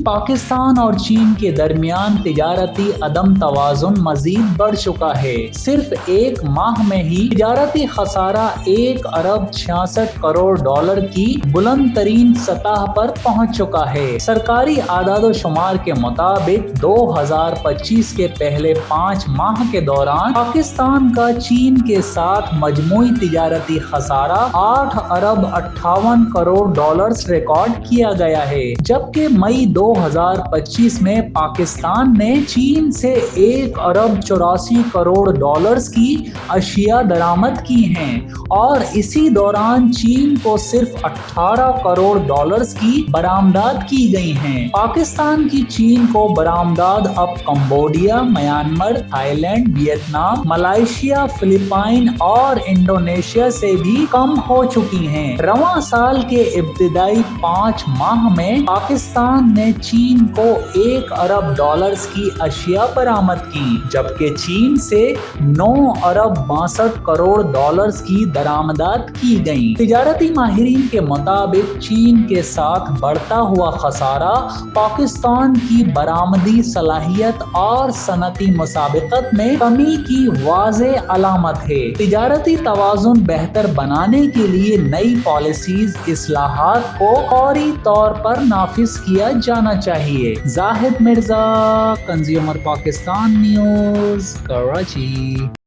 پاکستان اور چین کے درمیان تجارتی عدم توازن مزید بڑھ چکا ہے۔ صرف ایک ماہ میں ہی تجارتی خسارہ 1 ارب 66 کروڑ ڈالر کی بلند ترین سطح پر پہنچ چکا ہے۔ سرکاری اعداد و شمار کے مطابق 2025 کے پہلے 5 ماہ کے دوران پاکستان کا چین کے ساتھ مجموعی تجارتی خسارہ 8 ارب 58 کروڑ ڈالرز ریکارڈ کیا گیا ہے، جبکہ مئی 2025 میں پاکستان نے چین سے 1 ارب 84 کروڑ ڈالرز کی اشیاء درآمد کی ہیں اور اسی دوران چین کو صرف 18 کروڑ ڈالرز کی برآمدات کی گئی ہیں۔ پاکستان کی چین کو برآمدات اب Cambodia, Myanmar, Thailand, Vietnam, Malaysia, Philippines اور انڈونیشیا سے بھی کم ہو چکی ہیں۔ رواں سال کے ابتدائی 5 ماہ میں پاکستان نے چین کو 1 ارب ڈالرز کی اشیاء برآمد کی، جبکہ چین سے 9 ارب 62 کروڑ ڈالرز کی درآمدات کی گئیں۔ تجارتی ماہرین کے مطابق چین کے ساتھ بڑھتا ہوا خسارہ پاکستان کی برآمدی صلاحیت اور صنعتی مسابقت میں کمی کی واضح علامت ہے۔ تجارتی توازن بہتر بنانے کے لیے نئی پالیسیز اصلاحات کو فوری طور پر نافذ کیا جانا چاہیے۔ زاہد مرزا، کنزیومر پاکستان نیوز، کراچی۔